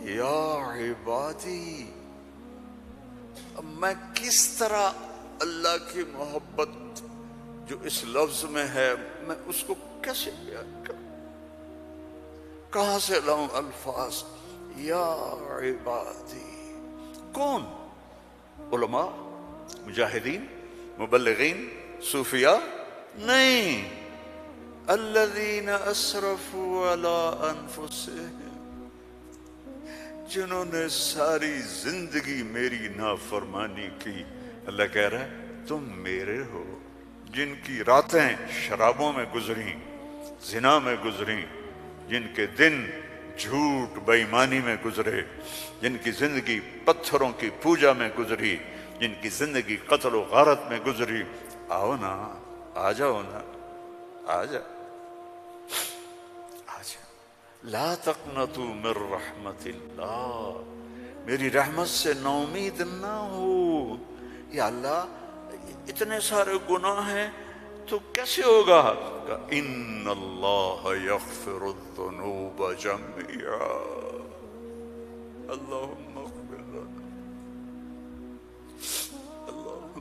یا عبادی. اب میں کس طرح اللہ کی محبت جو اس لفظ میں ہے میں اس کو کیسے بیان کروں؟ کہاں سے لاؤں الفاظ؟ یا عبادی. کون؟ علماء، مجاہدین، مبلغین، صوفیاء؟ نہیں. الذین اسرفوا علی انفسہم، جنہوں نے ساری زندگی میری نافرمانی کی. اللہ کہہ رہا ہے تم میرے ہو. جن کی راتیں شرابوں میں گزری، زنا میں گزری، جن کے دن جھوٹ بے ایمانی میں گزرے، جن کی زندگی پتھروں کی پوجا میں گزری، جن کی زندگی قتل و غارت میں گزری، آؤ نا، آ جاؤ نا، آ جا آ جا. لا تقنطوا من رحمت اللہ، میری رحمت سے ناامید نہ ہو. یا اللہ اتنے سارے گناہ ہیں تو کیسے ہوگا؟ ان اللہ یغفر الذنوب جميعا. اللہم اغفر لنا، اللہم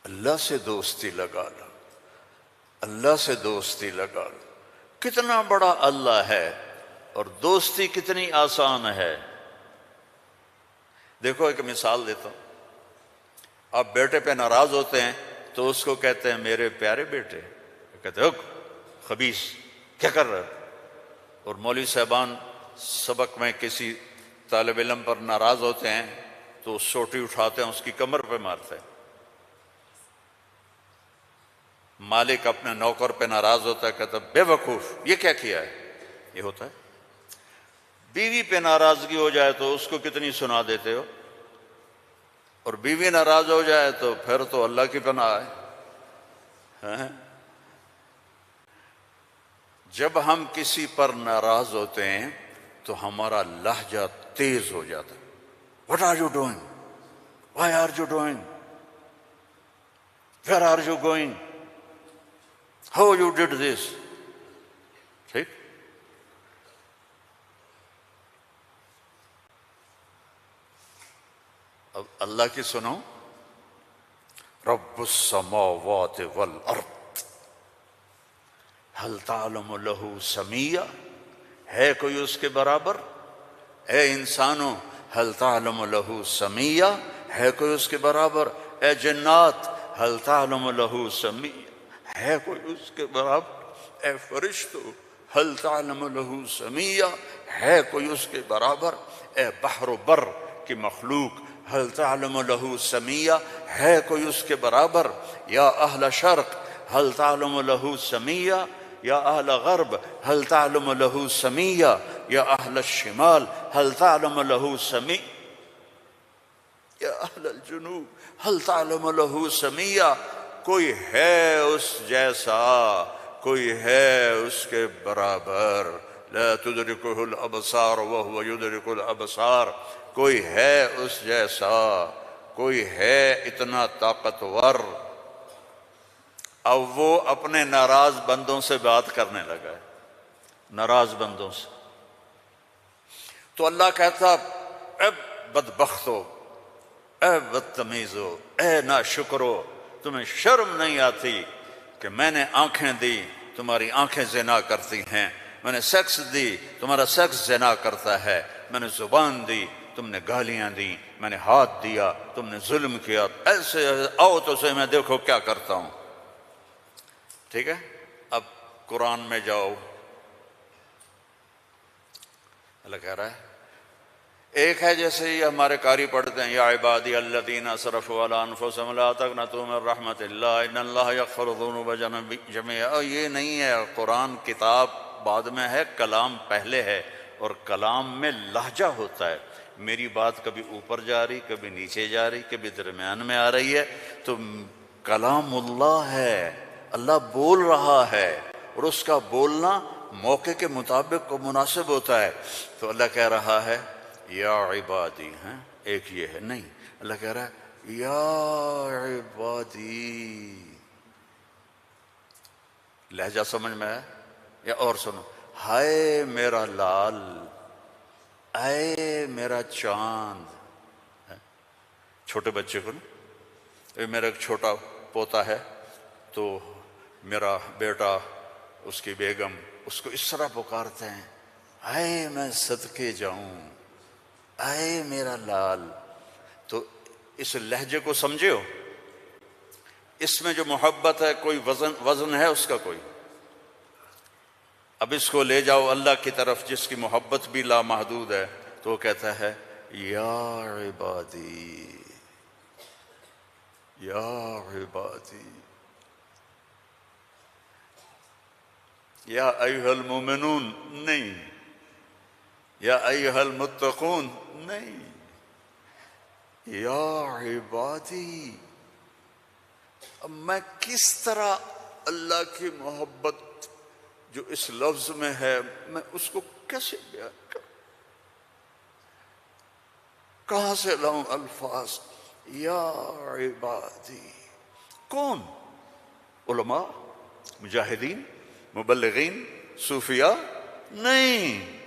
اللہ سے دوستی لگا لو، اللہ سے دوستی لگا لو. کتنا بڑا اللہ ہے اور دوستی کتنی آسان ہے. دیکھو ایک مثال دیتا ہوں. آپ بیٹے پہ ناراض ہوتے ہیں تو اس کو کہتے ہیں میرے پیارے بیٹے، کہتے ہیں خبیث کیا کر رہے ہو. اور مولوی صاحبان سبق میں کسی طالب علم پر ناراض ہوتے ہیں تو سوٹی اٹھاتے ہیں اس کی کمر پہ مارتے ہیں. مالک اپنے نوکر پہ ناراض ہوتا ہے، کہتا ہے بے وقوف یہ کیا کیا ہے. یہ ہوتا ہے. بیوی پہ ناراضگی ہو جائے تو اس کو کتنی سنا دیتے ہو، اور بیوی ناراض ہو جائے تو پھر تو اللہ کی پناہ ہے. جب ہم کسی پر ناراض ہوتے ہیں تو ہمارا لہجہ تیز ہو جاتا ہے. What are you doing? Why are you doing? Where are you going? How you did this? ٹھیک. اب اللہ کی سنو. رب السماوات والارض هل تعلم له سمیہ، ہے کوئی اس کے برابر؟ اے انسانوں هل تعلم له سمیہ، ہے کوئی اس کے برابر؟ اے جنات هل تعلم له سمیہ، ہے کوئی اس کے برابر؟ اے فرشتو هل تعلم له سمیہ، ہے کوئی اس کے برابر؟ اے بحر و بر کی مخلوق هل تعلم له سمیہ، ہے کوئی اس کے برابر؟ یا اہل شرق هل تعلم له سمیہ، یا اہل غرب هل تعلم له سمیہ، یا اہل الشمال هل تعلم له سمیہ، یا اہل الجنوب هل تعلم له سمیہ. کوئی ہے اس جیسا، کوئی ہے اس کے برابر. لا تدرکہ الابصار وہو یدرک الابصار. کوئی ہے اس جیسا، کوئی ہے اتنا طاقتور. اب وہ اپنے ناراض بندوں سے بات کرنے لگا ہے، ناراض بندوں سے. تو اللہ کہتا اے بدبختو، اے بدتمیزو، اے ناشکرو، تمہیں شرم نہیں آتی کہ میں نے آنکھیں دی، تمہاری آنکھیں زنا کرتی ہیں. میں نے سیکس دی، تمہارا سیکس زنا کرتا ہے. میں نے زبان دی، تم نے گالیاں دی. میں نے ہاتھ دیا، تم نے ظلم کیا. ایسے آؤ تو سے میں دیکھو کیا کرتا ہوں. ٹھیک ہے. اب قرآن میں جاؤ. اللہ کہہ رہا ہے ایک ہے جیسے یہ ہمارے قاری پڑھتے ہیں یا عبادی الذین اسرفوا علی انفسہم لا تقنطوا من رحمت اللہ ان اللہ یغفر الذنوب جميعا. یہ نہیں ہے. قرآن کتاب بعد میں ہے، کلام پہلے ہے، اور کلام میں لہجہ ہوتا ہے. میری بات کبھی اوپر جا رہی، کبھی نیچے جا رہی، کبھی درمیان میں آ رہی ہے. تو کلام اللہ ہے، اللہ بول رہا ہے، اور اس کا بولنا موقع کے مطابق کو مناسب ہوتا ہے. تو اللہ کہہ رہا ہے یا عبادی. ہیں ایک یہ ہے نہیں، اللہ کہہ رہا ہے یا عبادی. لہجہ سمجھ میں ہے؟ یا اور سنو، ہائے میرا لال، اے میرا چاند. چھوٹے بچے کو نا، میرا ایک چھوٹا پوتا ہے تو میرا بیٹا، اس کی بیگم اس کو اس طرح پکارتے ہیں، اے میں صدقے جاؤں، اے میرا لال. تو اس لہجے کو سمجھے ہو؟ اس میں جو محبت ہے کوئی وزن ہے اس کا کوئی؟ اب اس کو لے جاؤ اللہ کی طرف جس کی محبت بھی لامحدود ہے، تو وہ کہتا ہے یا عبادی، یا عبادی، یا ایھا المؤمنون نہیں، یا ایھا المتقون نہیں، یا عبادی. اب میں کس طرح اللہ کی محبت جو اس لفظ میں ہے میں اس کو کیسے بیان کروں؟ کہاں سے لاؤں الفاظ؟ یا عبادی. کون؟ علماء، مجاہدین، مبلغین، صوفیاء؟ نہیں.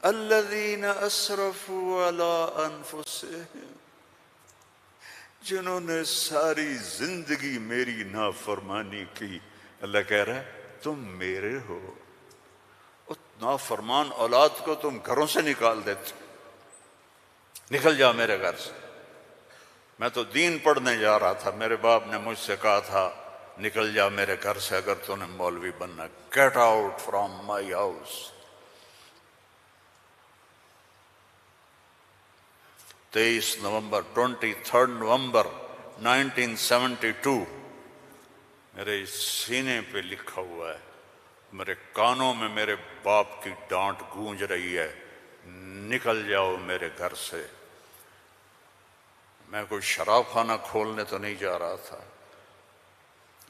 الذین اسرفوا علی انفسہم، جنہوں نے ساری زندگی میری نافرمانی کی. اللہ کہہ رہا ہے تم میرے ہو. اس نافرمان اولاد کو تم گھروں سے نکال دیتے، نکل جا میرے گھر سے. میں تو دین پڑھنے جا رہا تھا، میرے باپ نے مجھ سے کہا تھا نکل جا میرے گھر سے اگر تو نے مولوی بننا. Get out from my house. 23 نومبر 23 نومبر 1972 میرے سینے پہ لکھا ہوا ہے. میرے کانوں میں میرے باپ کی ڈانٹ گونج رہی ہے، نکل جاؤ میرے گھر سے. میں کوئی شراب خانہ کھولنے تو نہیں جا رہا تھا،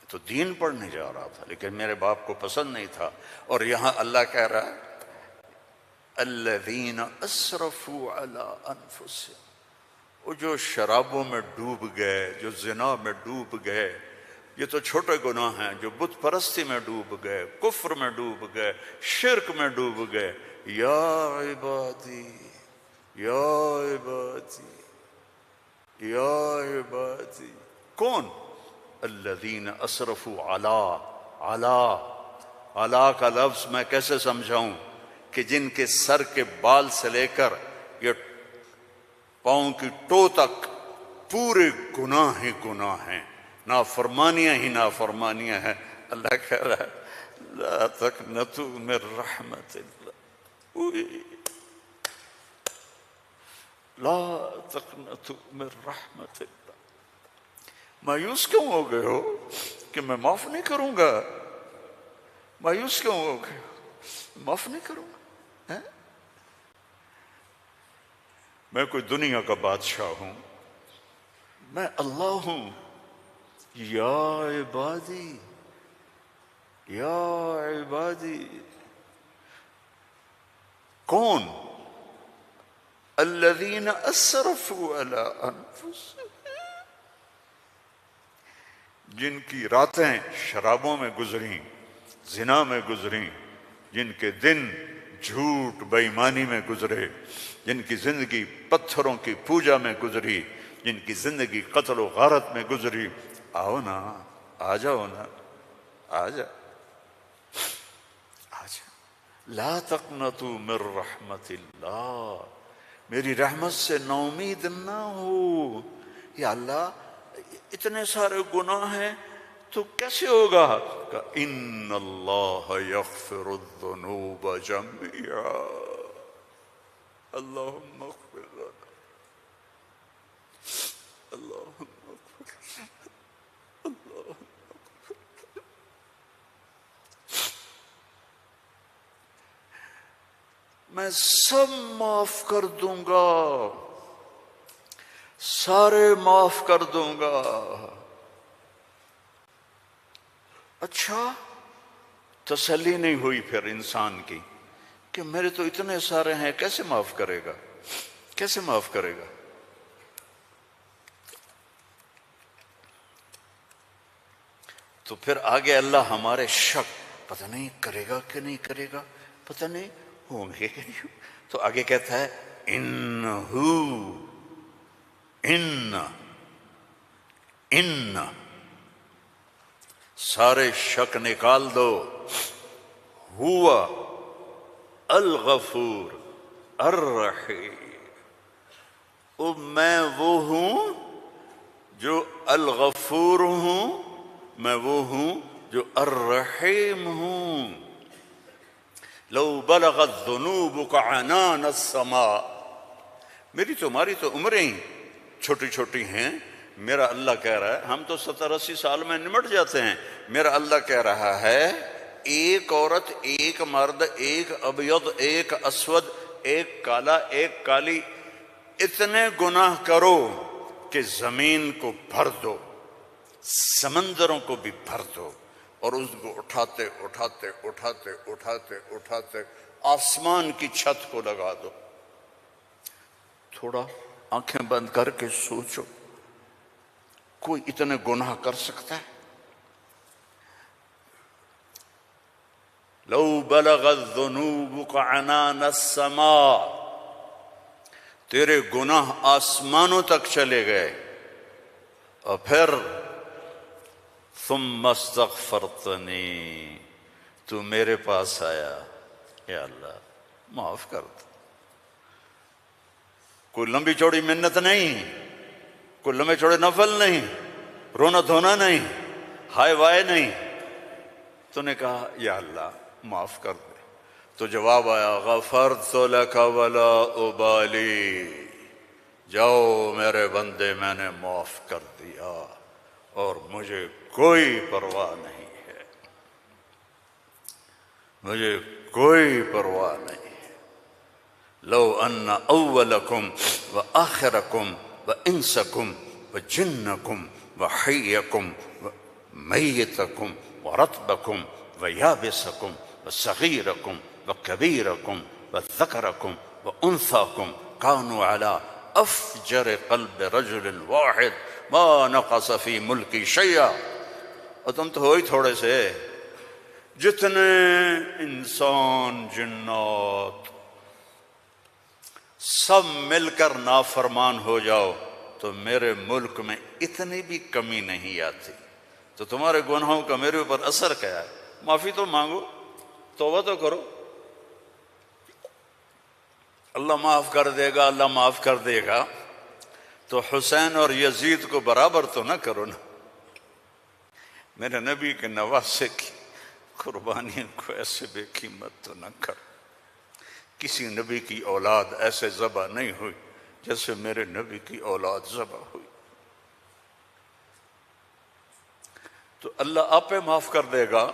تو دین پڑھنے جا رہا تھا، لیکن میرے باپ کو پسند نہیں تھا. اور یہاں اللہ کہہ رہا ہے الذین اسرفوا علی انفسہم، وہ جو شرابوں میں ڈوب گئے، جو زنا میں ڈوب گئے. یہ تو چھوٹے گناہ ہیں. جو بت پرستی میں ڈوب گئے، کفر میں ڈوب گئے، شرک میں ڈوب گئے. یا عبادی، یا عبادی، یا عبادی. کون؟ الذین اسرفوا علی کا لفظ میں کیسے سمجھاؤں کہ جن کے سر کے بال سے لے کر یہ پاؤں کی ٹو تک پورے گناہ ہی گناہ ہیں، نافرمانیاں ہی نافرمانیاں ہیں. اللہ کہہ رہا ہے لا تقنطوا من رحمت اللہ، لا تقنطوا من رحمت اللہ. مایوس کیوں ہو گئے ہو کہ میں معاف نہیں کروں گا؟ مایوس کیوں ہو گئے ہو؟ معاف نہیں کروں گا. میں کوئی دنیا کا بادشاہ ہوں؟ میں اللہ ہوں. یا عبادی، یا عبادی. کون؟ الذین اسرفوا علی انفسہم، جن کی راتیں شرابوں میں گزریں، زنا میں گزریں، جن کے دن جھوٹ بے ایمانی میں گزرے، جن کی زندگی پتھروں کی پوجا میں گزری، جن کی زندگی قتل و غارت میں گزری. آؤ نا، آ جاؤ نا، آ جا، آ جا. لا تقنطوا من رحمت اللہ، میری رحمت سے ناامید نہ ہو. یا اللہ اتنے سارے گناہ ہیں تو کیسے ہوگا؟ کہ ان اللہ یغفر الذنوب جميعا، اللہم اغفر لنا، اللہم اغفر، اللہم. میں سب معاف کر دوں گا، سارے معاف کر دوں گا. اچھا، تسلی نہیں ہوئی پھر انسان کی کہ میرے تو اتنے سارے ہیں، کیسے معاف کرے گا، کیسے معاف کرے گا؟ تو پھر آگے اللہ ہمارے شک پتہ نہیں کرے گا کہ نہیں کرے گا، پتہ نہیں ہوں گے کہ نہیں۔ تو آگے کہتا ہے ان سارے شک نکال دو، ہوا الغفور الرحیم، میں وہ ہوں جو الغفور ہوں، میں وہ ہوں جو الرحیم ہوں۔ لو بلغت ذنوبک عنان السماء، میری تمہاری تو عمریں ہی چھوٹی چھوٹی ہیں، میرا اللہ کہہ رہا ہے، ہم تو 70-80 سال میں نمٹ جاتے ہیں، میرا اللہ کہہ رہا ہے ایک عورت، ایک مرد، ایک ابیض، ایک اسود، ایک کالا، ایک کالی، اتنے گناہ کرو کہ زمین کو بھر دو، سمندروں کو بھی بھر دو، اور اس کو اٹھاتے اٹھاتے اٹھاتے اٹھاتے اٹھاتے آسمان کی چھت کو لگا دو۔ تھوڑا آنکھیں بند کر کے سوچو، کوئی اتنے گناہ کر سکتا ہے؟ لو بلغت ذنوبک عنان السماء، تیرے گناہ آسمانوں تک چلے گئے، اور پھر ثم استغفرتنی، تو میرے پاس آیا، یا اللہ معاف کر دو۔ کوئی لمبی چوڑی منت نہیں، کوئی لمبے چوڑے نفل نہیں، رونا دھونا نہیں، ہائے وائے نہیں، تو نے کہا یا اللہ معاف کر دے، تو جواب آیا غفرت لک ولا ابالی، جاؤ میرے بندے میں نے معاف کر دیا اور مجھے کوئی پرواہ نہیں ہے، مجھے کوئی پرواہ نہیں ہے۔ لو ان اولکم وآخرکم وانسکم وجنکم وحیکم ومیتکم ورطبکم ویابسکم وصغیرکم وکبیرکم وذکرکم وانثاکم کانوا علی افجر قلب رجل واحد ما نقص فی ملکی شیئا، اور تم تو ہو ہی تھوڑے سے، جتنے انسان جنات سب مل کر نافرمان ہو جاؤ تو میرے ملک میں اتنی بھی کمی نہیں آتی، تو تمہارے گناہوں کا میرے اوپر اثر کیا ہے؟ معافی تو مانگو، توبہ تو کرو، اللہ معاف کر دے گا، اللہ معاف کر دے گا۔ تو حسین اور یزید کو برابر تو نہ کرو نا، میرے نبی کے نواسے کی قربانی کو ایسے بے قیمت تو نہ کرو۔ کسی نبی کی اولاد ایسے ذبح نہیں ہوئی جیسے میرے نبی کی اولاد ذبح ہوئی، تو اللہ آپ پہ معاف کر دے گا،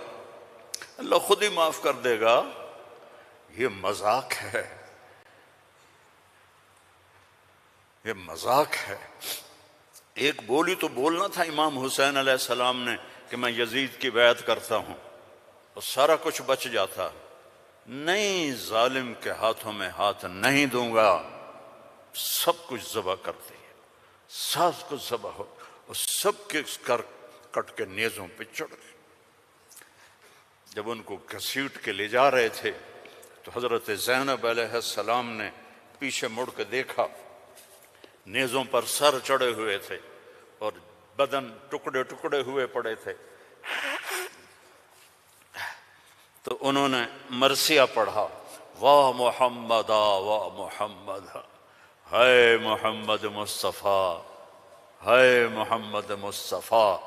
اللہ خود ہی معاف کر دے گا۔ یہ مذاق ہے، یہ مذاق ہے۔ ایک بولی تو بولنا تھا امام حسین علیہ السلام نے کہ میں یزید کی بیعت کرتا ہوں اور سارا کچھ بچ جاتا، نہیں، ظالم کے ہاتھوں میں ہاتھ نہیں دوں گا، سب کچھ ذبح کر دیا، سب کچھ ذبح ہو، اور سب کے کٹ کے نیزوں پہ چڑھ گئے۔ جب ان کو گھسیٹ کے لے جا رہے تھے تو حضرت زینب علیہ السلام نے پیچھے مڑ کے دیکھا، نیزوں پر سر چڑھے ہوئے تھے اور بدن ٹکڑے ٹکڑے ہوئے پڑے تھے، تو انہوں نے مرثیہ پڑھا، واہ محمد واہ محمد، ہے محمد مصطفیٰ، ہے محمد مصطفیٰ،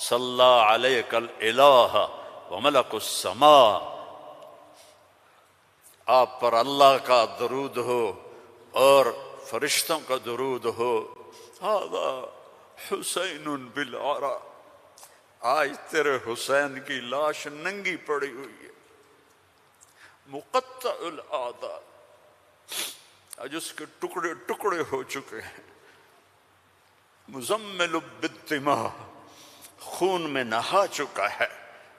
صلی علیک الالہ وملک السماء، آپ پر اللہ کا درود ہو اور فرشتوں کا درود ہو، ھذا حسین بالعرا، آج تیرے حسین کی لاش ننگی پڑی ہوئی ہے، مقطع الاعضاء، آج اس کے ٹکڑے ٹکڑے ہو چکے ہیں، مزمل بالدماء، خون میں نہا چکا ہے،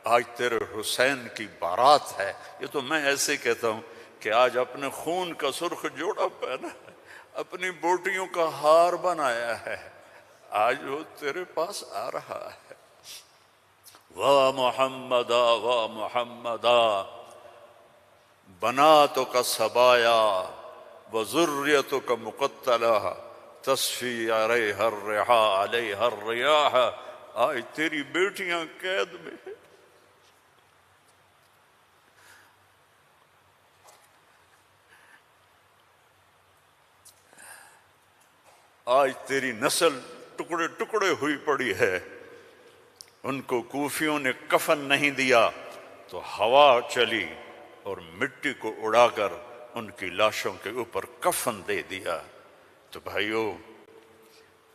آج تیرے حسین کی بارات ہے۔ یہ تو میں ایسے کہتا ہوں کہ آج اپنے خون کا سرخ جوڑا پہنا ہے، اپنی بوٹیوں کا ہار بنایا ہے، آج وہ تیرے پاس آ رہا ہے۔ وا محمدا وا محمدا بناتک سبایا وذریتک مقتلہ تصفی علیہ الرحا علیہ الریاح. آج تیری بیٹیاں قید میں ہیں، آج تیری نسل ٹکڑے ٹکڑے ہوئی پڑی ہے. ان کو کوفیوں نے کفن نہیں دیا تو ہوا چلی اور مٹی کو اڑا کر ان کی لاشوں کے اوپر کفن دے دیا. تو بھائیو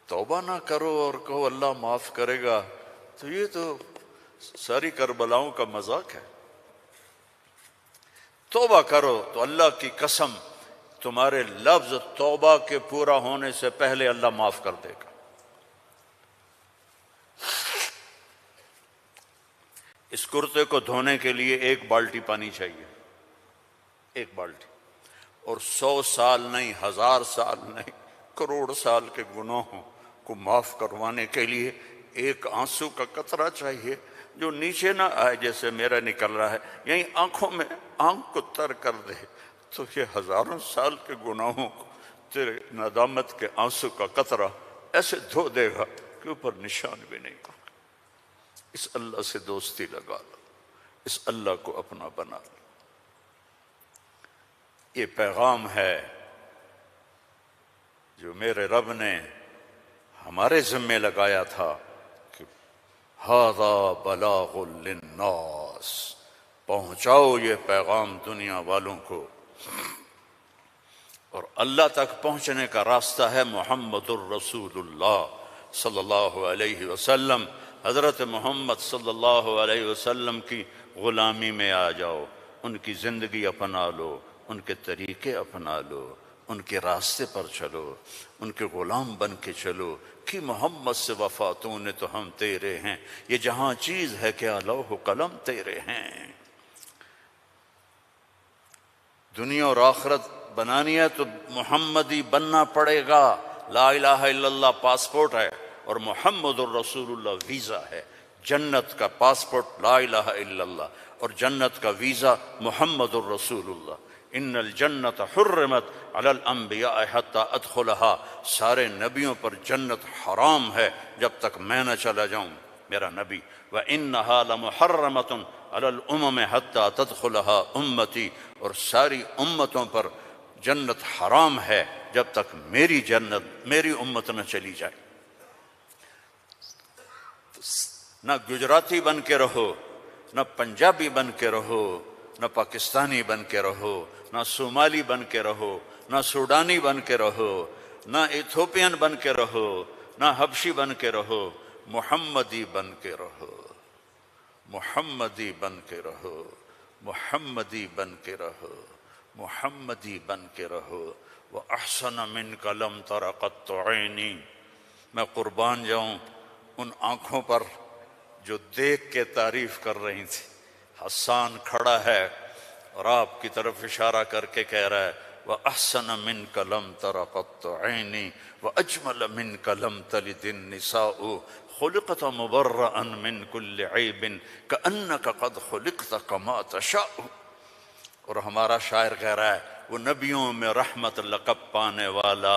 توبہ نہ کرو اور کہو اللہ معاف کرے گا، تو یہ تو ساری کربلاؤں کا مذاق ہے. توبہ کرو تو اللہ کی قسم تمہارے لفظ توبہ کے پورا ہونے سے پہلے اللہ معاف کر دے گا. اس کرتے کو دھونے کے لیے 1 بالٹی پانی چاہیے، 1 بالٹی، اور 100 سال نہیں، 1000 سال نہیں، کروڑ سال کے گناہوں کو معاف کروانے کے لیے 1 آنسو کا قطرہ چاہیے جو نیچے نہ آئے جیسے میرا نکل رہا ہے، یہیں آنکھوں میں آنکھ کو تر کر دے. تو یہ ہزاروں سال کے گناہوں کو تیرے ندامت کے آنسو کا قطرہ ایسے دھو دے گا کہ اوپر نشان بھی نہیں ہوگا. اس اللہ سے دوستی لگا لو، اس اللہ کو اپنا بنا لو. یہ پیغام ہے جو میرے رب نے ہمارے ذمے لگایا تھا کہ ھذا بلاغ للناس، پہنچاؤ یہ پیغام دنیا والوں کو. اور اللہ تک پہنچنے کا راستہ ہے محمد الرسول اللہ صلی اللہ علیہ وسلم. حضرت محمد صلی اللہ علیہ وسلم کی غلامی میں آ جاؤ، ان کی زندگی اپنا لو، ان کے طریقے اپنا لو، ان کے راستے پر چلو، ان کے غلام بن کے چلو کہ محمد سے وفاتوں نے تو ہم تیرے ہیں. یہ جہاں چیز ہے کیا لوح و قلم تیرے ہیں. دنیا اور آخرت بنانی ہے تو محمدی بننا پڑے گا. لا الہ الا اللہ پاسپورٹ ہے اور محمد الرسول اللہ ویزا ہے. جنت کا پاسپورٹ لا الہ الا اللہ اور جنت کا ویزا محمد الرسول اللہ. ان الجنت حرمت علی الانبیاء حتی ادخلہا، سارے نبیوں پر جنت حرام ہے جب تک میں نہ چلا جاؤں میرا نبی. وَإِنَّهَا لَمُحَرَّمَةٌ عَلَى الْأُمَمِ حَتَّى تَدْخُلَهَا أُمَّتِي، اور ساری امتوں پر جنت حرام ہے جب تک میری جنت، میری امت نہ چلی جائے. نہ گجراتی بن کے رہو، نہ پنجابی بن کے رہو، نہ پاکستانی بن کے رہو، نہ صومالی بن کے رہو، نہ سوڈانی بن کے رہو، نہ ایتھوپین بن کے رہو، نہ حبشی بن کے رہو، محمدی بن کے رہو، محمدی بن کے رہو، محمدی بن کے رہو، محمدی بن کے رہو. وَأَحْسَنَ مِنْكَ لَمْ تَرَ قَطُّ عَيْنِي، میں قربان جاؤں ان آنکھوں پر جو دیکھ کے تعریف کر رہی تھی. حسان کھڑا ہے اور آپ کی طرف اشارہ کر کے کہہ رہا ہے وَأَحْسَنَ مِنْكَ لَمْ تَرَ قَطُّ عَيْنِي وَأَجْمَلَ مِنْكَ لَمْ تَلِدِ النِّسَاءُ خُلِقْتَ مُبَرَّأً مِنْ كُلِّ عَيْبٍ كَأَنَّكَ قَدْ خُلِقْتَ كَمَا تَشَاءُ. اور ہمارا شاعر کہہ رہا ہے وہ نبیوں میں رحمت لقب پانے والا،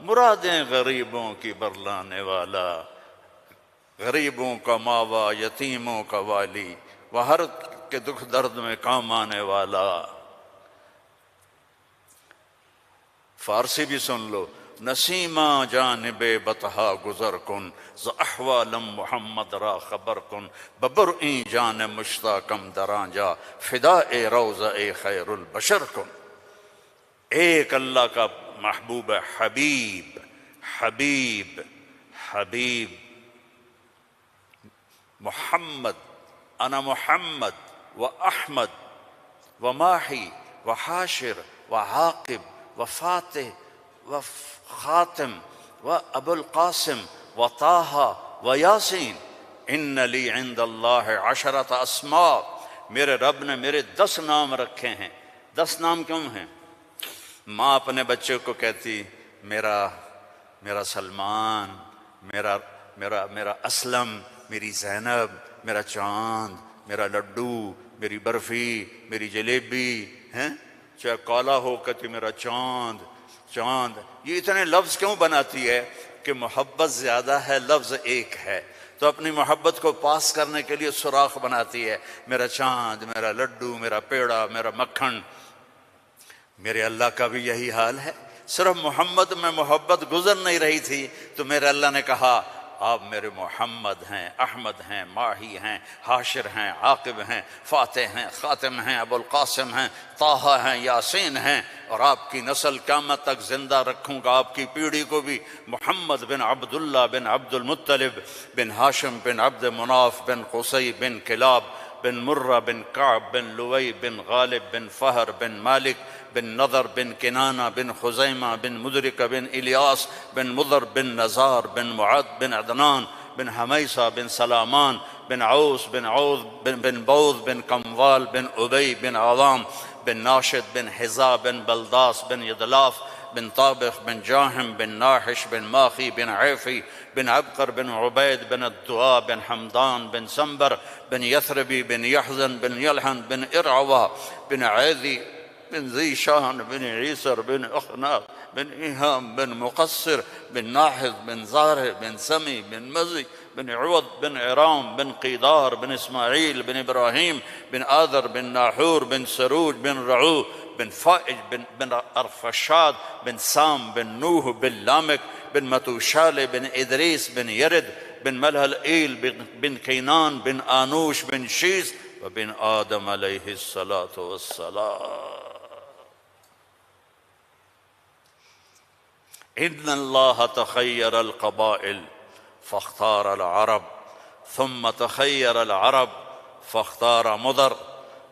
مرادیں غریبوں کی برلانے والا، غریبوں کا ماوا، یتیموں کا والی، وہ ہر کے دکھ درد میں کام آنے والا. فارسی بھی سن لو. نسیمہ جانب بطحا گزر کن، ز احوالم محمد را خبر کن، ببرئیں جان مشتاقم درانجا، فدائے روضہ خیر البشر کن. ایک اللہ کا محبوب ہے، حبیب حبیب حبیب محمد. انا محمد و احمد و ماہی و حاشر و عاقب و فاتح و خاتم و ابو القاسم و طٰہٰ و یاسین. ان لی عند اللہ عشرۃ اسماء، میرے رب نے میرے 10 نام رکھے ہیں. 10 نام کیوں ہیں؟ ماں اپنے بچے کو کہتی میرا سلمان، میرا اسلم، میری زینب، میرا چاند، میرا لڈو، میری برفی، میری جلیبی ہیں، چاہے کالا ہو کہتی میرا چاند چاند۔ یہ اتنے لفظ کیوں بناتی ہے؟ کہ محبت زیادہ ہے، لفظ ایک ہے، تو اپنی محبت کو پاس کرنے کے لیے سوراخ بناتی ہے، میرا چاند، میرا لڈو، میرا پیڑا، میرا مکھن۔ میرے اللہ کا بھی یہی حال ہے، صرف محمد میں محبت گزر نہیں رہی تھی تو میرے اللہ نے کہا آپ میرے محمد ہیں، احمد ہیں، ماہی ہیں، حاشر ہیں، عاقب ہیں، فاتح ہیں، خاتم ہیں، ابو القاسم ہیں، طٰہٰ ہیں، یاسین ہیں، اور آپ کی نسل قیامت تک زندہ رکھوں گا، آپ کی پیڑھی کو بھی۔ محمد بن عبداللہ بن عبد المطلب بن ہاشم بن عبد مناف بن قصی بن کلاب بن مرہ بن کعب بن لوئی بن غالب بن فہر بن مالک بن نضر بن کنانہ بن خزیمہ بن مدرکہ بن الیاس بن مضر بن نزار بن معد بن عدنان بن حمیسہ بن سلامان بن عوس بن عوض بن بوذ بن کموال بن ابی بن عوام بن ناشد بن حزا بن بلداس بن یدلاف بن طابخ بن جاہم بن ناحش بن ماخی بن عیفی بن عبقر بن عبید بن الدعاء بن حمدان بن سنبر بن یثربی بن یحزن بن یلحن بن ارعوہ بن عیدی بن ذی شان بن عیسر بن اخناق بن ایہام بن مقصر بن ناحذ بن زارع بن سمی بن مزی بن عوض بن عرام بن قیدار بن اسماعیل بن ابراہیم بن آذر بن ناحور بن سروج بن رعو بن فائج بن ارفشاد بن سام بن نوح بن لامک بن متوشال بن ادریس بن یرد بن ملہلئیل بن کینان بن آنوش بن شیس وبن آدم علیہ الصلاة والسلام۔ ان اللہ تخیر القبائل فاختار العرب ثم تخیر العرب فاختار مضر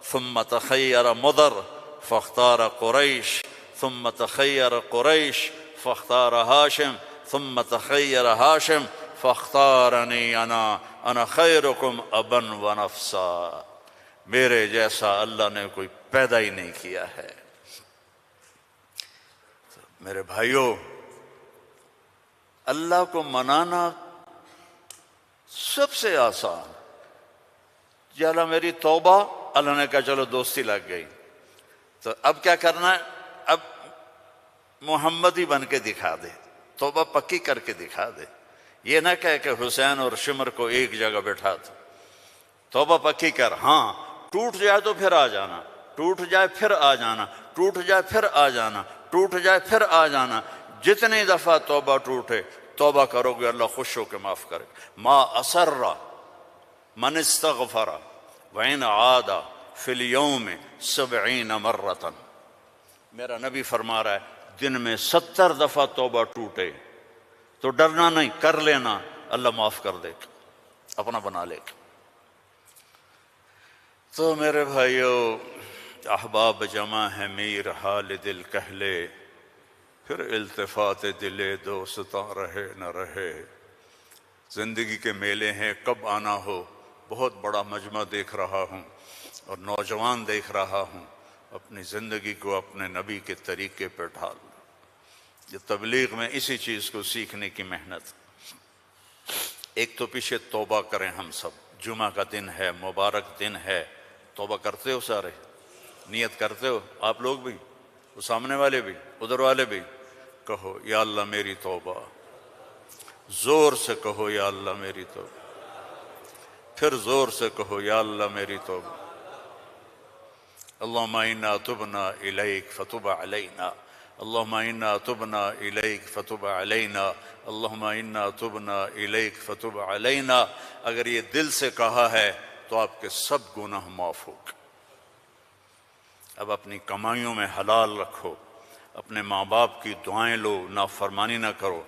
ثم تخیر مضر فاختار قریش ثم تخیر قریش فاختار ہاشم ثم تخیر ہاشم فاختارنی انا خیرکم ابا و نفسا۔ میرے جیسا اللہ نے کوئی پیدا ہی نہیں کیا ہے۔ میرے بھائیوں، اللہ کو منانا سب سے آسان۔ یا اللہ میری توبہ، اللہ نے کہا چلو دوستی لگ گئی، تو اب کیا کرنا ہے؟ اب محمدی بن کے دکھا دے، توبہ پکی کر کے دکھا دے۔ یہ نہ کہے کہ حسین اور شمر کو ایک جگہ بٹھا دو، توبہ پکی کر۔ ہاں ٹوٹ جائے تو پھر آ جانا، ٹوٹ جائے پھر آ جانا، ٹوٹ جائے پھر آ جانا، ٹوٹ جائے پھر آ جانا۔ جتنی دفعہ توبہ ٹوٹے توبہ کرو گے اللہ خوش ہو کے معاف کرے۔ ما اسر من استغفر وإن عاد فی اليوم 70 مرة۔ میرا نبی فرما رہا ہے دن میں 70 دفعہ توبہ ٹوٹے تو ڈرنا نہیں، کر لینا، اللہ معاف کر دے گا، اپنا بنا لے گا۔ تو میرے بھائیو، احباب جمع ہے میر حال دل کہلے، پھر التفات دل دوستاں رہے نہ رہے۔ زندگی کے میلے ہیں، کب آنا ہو۔ بہت بڑا مجمع دیکھ رہا ہوں اور نوجوان دیکھ رہا ہوں، اپنی زندگی کو اپنے نبی کے طریقے پہ ڈھال۔ یہ تبلیغ میں اسی چیز کو سیکھنے کی محنت۔ ایک تو پیچھے توبہ کریں ہم سب، جمعہ کا دن ہے، مبارک دن ہے، توبہ کرتے ہو سارے؟ نیت کرتے ہو آپ لوگ بھی، وہ سامنے والے بھی، ادھر والے بھی؟ کہو یا اللہ میری توبہ، زور سے کہو یا اللہ میری توبہ، پھر زور سے کہو یا اللہ میری توبہ۔ اللہم انا تبنا الیک فتب علینا، اللہم انا تبنا الیک فتب علینا، اللہم انا تبنا الیک فتب علینا۔ اگر یہ دل سے کہا ہے تو آپ کے سب گناہ معاف ہو گئے۔ اب اپنی کمائیوں میں حلال رکھو، اپنے ماں باپ کی دعائیں لو، نافرمانی نہ کرو،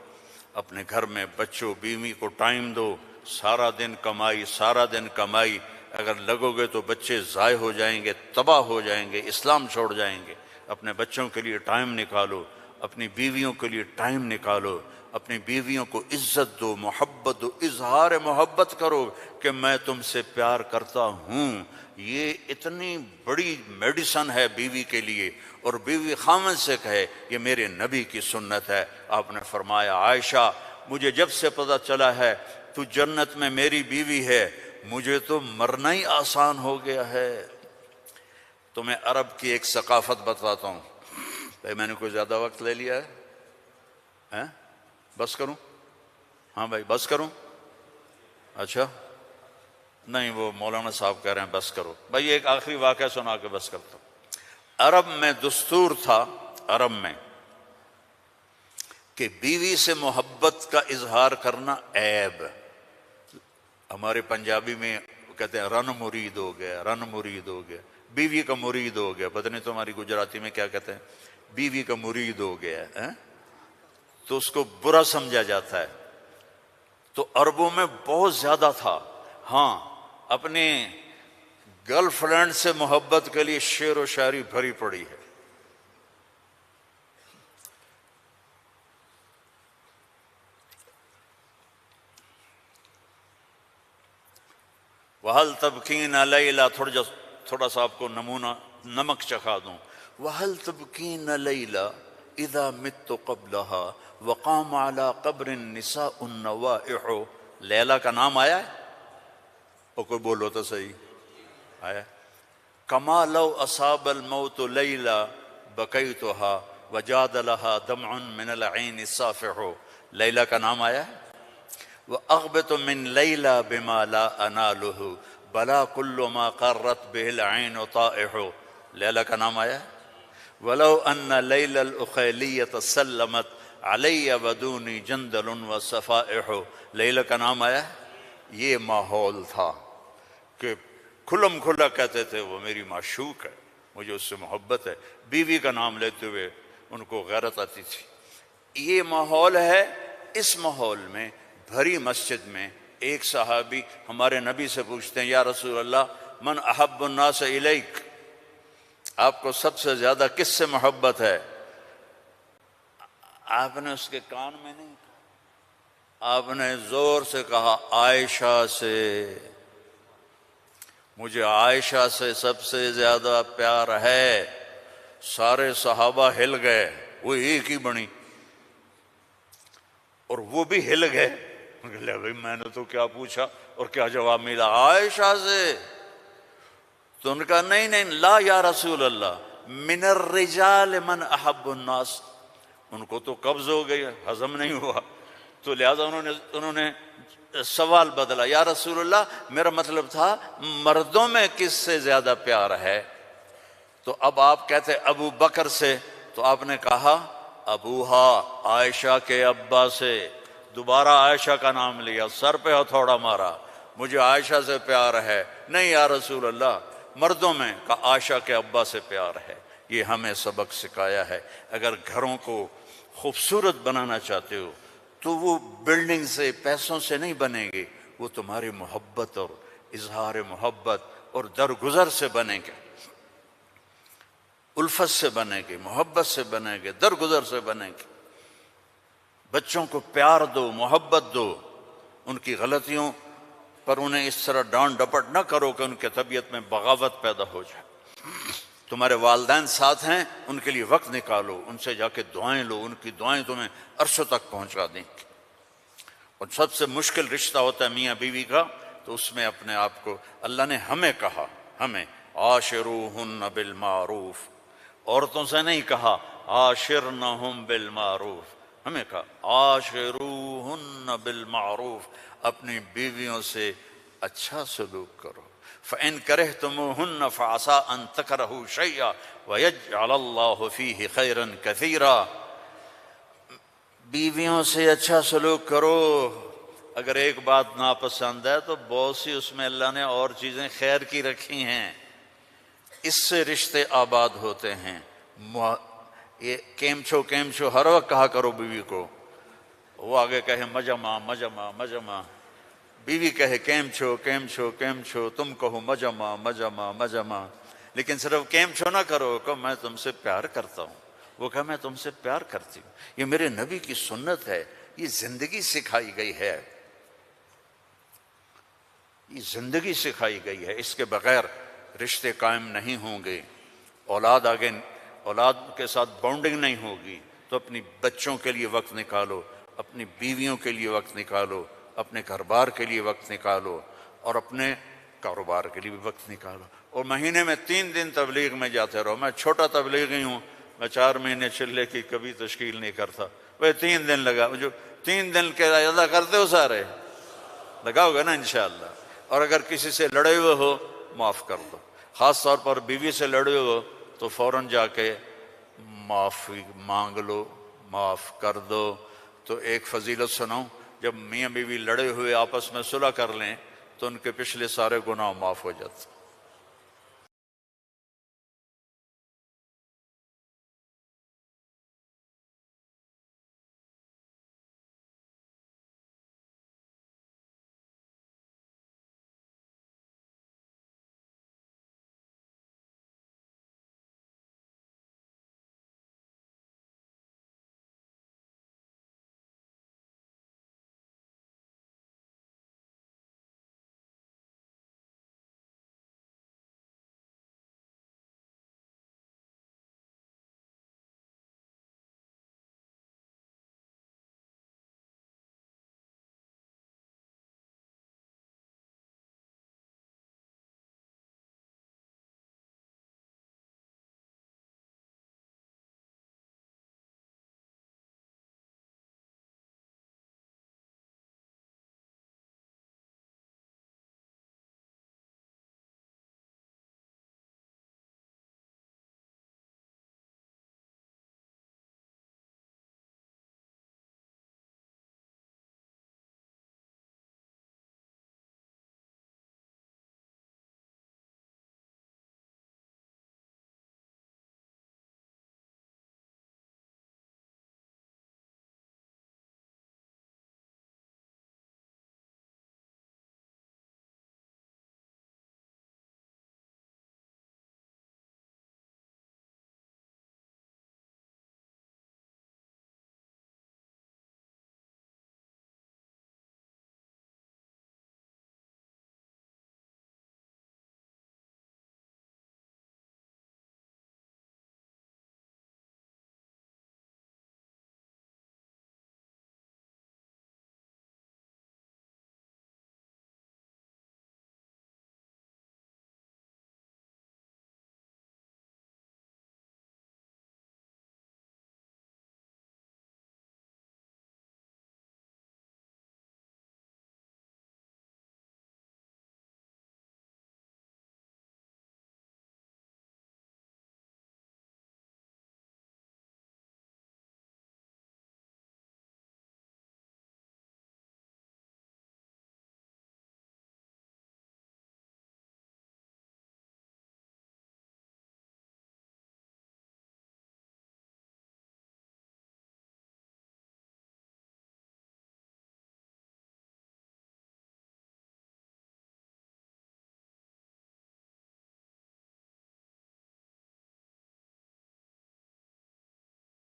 اپنے گھر میں بچوں بیوی کو ٹائم دو۔ سارا دن کمائی، سارا دن کمائی، اگر لگو گے تو بچے ضائع ہو جائیں گے، تباہ ہو جائیں گے، اسلام چھوڑ جائیں گے۔ اپنے بچوں کے لیے ٹائم نکالو، اپنی بیویوں کے لیے ٹائم نکالو، اپنی بیویوں کو عزت دو، محبت دو، اظہار محبت کرو کہ میں تم سے پیار کرتا ہوں۔ یہ اتنی بڑی میڈیسن ہے بیوی کے لیے، اور بیوی خامن سے کہے یہ میرے نبی کی سنت ہے۔ آپ نے فرمایا عائشہ مجھے جب سے پتہ چلا ہے تو جنت میں میری بیوی ہے، مجھے تو مرنا ہی آسان ہو گیا ہے۔ تمہیں عرب کی ایک ثقافت بتاتا ہوں۔ بھائی میں نے کوئی زیادہ وقت لے لیا ہے؟ بس کروں؟ ہاں بھائی بس کروں؟ اچھا نہیں، وہ مولانا صاحب کہہ رہے ہیں بس کرو۔ بھائی ایک آخری واقعہ سنا کے بس کرتا ہوں۔ عرب میں دستور تھا، عرب میں، کہ بیوی سے محبت کا اظہار کرنا عیب۔ ہمارے پنجابی میں کہتے ہیں رن مرید ہو گیا، رن مرید ہو گیا، بیوی کا مرید ہو گیا۔ پتہ نہیں تمہاری گجراتی میں کیا کہتے ہیں، بیوی کا مرید ہو گیا ہے، تو اس کو برا سمجھا جاتا ہے۔ تو عربوں میں بہت زیادہ تھا۔ ہاں، اپنے گرل فرینڈ سے محبت کے لیے شعر و شاعری بھری پڑی ہے۔ وَهَلْ تَبْكِينَ لَيْلَا، تھوڑا سا آپ کو نمونہ نمک چکھا دوں۔ وَهَلْ تَبْكِينَ لَيْلَا إِذَا مِتُّ قَبْلَهَا وَقَامَ عَلَىٰ قَبْرِ النِّسَاءُ النَّوَائِحُ۔ لیلا کا نام آیا ہے؟ اور کوئی بولو تو صحیح آیا۔ كَمَا لَوْ أَصَابَ الْمَوْتُ لَيْلَا بَكَيْتُهَا وَجَادَ لَهَا دَمْعٌ مِّنَ الْعَيْنِ الصَّافِحُ۔ لیلا کا نام آیا ہے؟ وَأَغْبِطُ مِن لَيْلَا بِمَا لَا أَنَالُهُ بَلَا كُلُّ مَا قَرَّتْ بِهِ الْعَيْنُ طَائِحُ۔ لیلا کا نام آیا ہے؟ وَلَوْ أَنَّ لَيْلَ الْأُخَيْلِيَّةَ سَلَّمَتْ عَلَيَّ وَدُونِي جَنْدَلٌ وَصَفَائِحُ۔ لیلا کا نام آیا ہے؟ یہ ماحول تھا کہ کھلم کھلا کہتے تھے وہ میری معشوق ہے، مجھے اس سے محبت ہے، بیوی کا نام لیتے ہوئے ان کو غیرت آتی تھی۔ یہ ماحول ہے۔ اس ماحول میں بھری مسجد میں ایک صحابی ہمارے نبی سے پوچھتے ہیں، یا رسول اللہ من احب الناس الیک، آپ کو سب سے زیادہ کس سے محبت ہے؟ آپ نے اس کے کان میں نہیں کہا، آپ نے زور سے کہا عائشہ سے، مجھے عائشہ سے سب سے زیادہ پیار ہے۔ سارے صحابہ ہل گئے، وہ ایک ہی بنی، اور وہ بھی ہل گئے۔ لے بھائی میں نے تو کیا پوچھا اور کیا جواب ملا، عائشہ سے۔ تو ان کا نہیں نہیں، لا یا رسول اللہ من الرجال من احب الناس۔ ان کو تو قبض ہو گئی، ہضم نہیں ہوا، تو لہذا انہوں نے سوال بدلا، یا رسول اللہ میرا مطلب تھا مردوں میں کس سے زیادہ پیار ہے؟ تو اب آپ کہتے ابو بکر سے، تو آپ نے کہا ابوہا، عائشہ کے ابا سے۔ دوبارہ عائشہ کا نام لیا، سر پہ ہتھوڑا مارا، مجھے عائشہ سے پیار ہے۔ نہیں یا رسول اللہ مردوں میں، کہا عائشہ کے ابا سے پیار ہے۔ یہ ہمیں سبق سکھایا ہے۔ اگر گھروں کو خوبصورت بنانا چاہتے ہو تو وہ بلڈنگ سے، پیسوں سے نہیں بنے گی، وہ تمہاری محبت اور اظہار محبت اور درگزر سے بنے گے، الفت سے بنے گی، محبت سے بنے گی، درگزر سے بنے گی۔ بچوں کو پیار دو، محبت دو، ان کی غلطیوں پر انہیں اس طرح ڈانٹ ڈپٹ نہ کرو کہ ان کے طبیعت میں بغاوت پیدا ہو جائے۔ تمہارے والدین ساتھ ہیں، ان کے لیے وقت نکالو، ان سے جا کے دعائیں لو، ان کی دعائیں تمہیں عرشوں تک پہنچا دیں گی۔ اور سب سے مشکل رشتہ ہوتا ہے میاں بیوی کا، تو اس میں اپنے آپ کو، اللہ نے ہمیں کہا، ہمیں عاشروہن بالمعروف، عورتوں سے نہیں کہا عاشرنہم بالمعروف، ہمیں کہا عاشروہن بالمعروف، اپنی بیویوں سے اچھا سلوک کرو۔ فَإِن كَرِهْتُمُوهُنَّ فَعَسَىٰ أَن تَكْرَهُوا شَيْئًا وَيَجْعَلَ اللَّهُ فِيهِ خَيْرًا كَثِيرًا۔ بیویوں سے اچھا سلوک کرو۔ اگر ایک بات ناپسند ہے تو بہت سی اس میں اللہ نے اور چیزیں خیر کی رکھی ہیں، اس سے رشتے آباد ہوتے ہیں۔ یہ کیم چھو ہر وقت کہا کرو بیوی کو، وہ آگے کہے مجمع مجمع مجمع، بیوی کہے کیم چھو، تم کہو مجمع مجمع مجمع، لیکن صرف کیم چھو نہ کرو، کہ میں تم سے پیار کرتا ہوں، وہ کہا میں تم سے پیار کرتی ہوں۔ یہ میرے نبی کی سنت ہے، یہ زندگی سکھائی گئی ہے، یہ زندگی سکھائی گئی ہے، اس کے بغیر رشتے قائم نہیں ہوں گے، اولاد کے ساتھ بانڈنگ نہیں ہوگی۔ تو اپنی بچوں کے لیے وقت نکالو، اپنی بیویوں کے لیے وقت نکالو، اپنے گھر بار کے لیے وقت نکالو، اور اپنے کاروبار کے لیے بھی وقت نکالو، اور مہینے میں 3 دن تبلیغ میں جاتے رہو۔ میں چھوٹا تبلیغی ہوں، میں 4 مہینے چلے کی کبھی تشکیل نہیں کرتا، وہ 3 دن لگا، جو 3 دن کے ادا کرتے ہو سارے لگاؤ گے نا انشاءاللہ۔ اور اگر کسی سے لڑے ہوئے ہو معاف کر دو، خاص طور پر بیوی سے لڑے ہوئے ہو تو فوراً جا کے معافی مانگ لو، معاف کر دو۔ تو ایک فضیلت سناؤں، جب میاں بیوی لڑے ہوئے آپس میں صلح کر لیں تو ان کے پچھلے سارے گناہ معاف ہو جاتے۔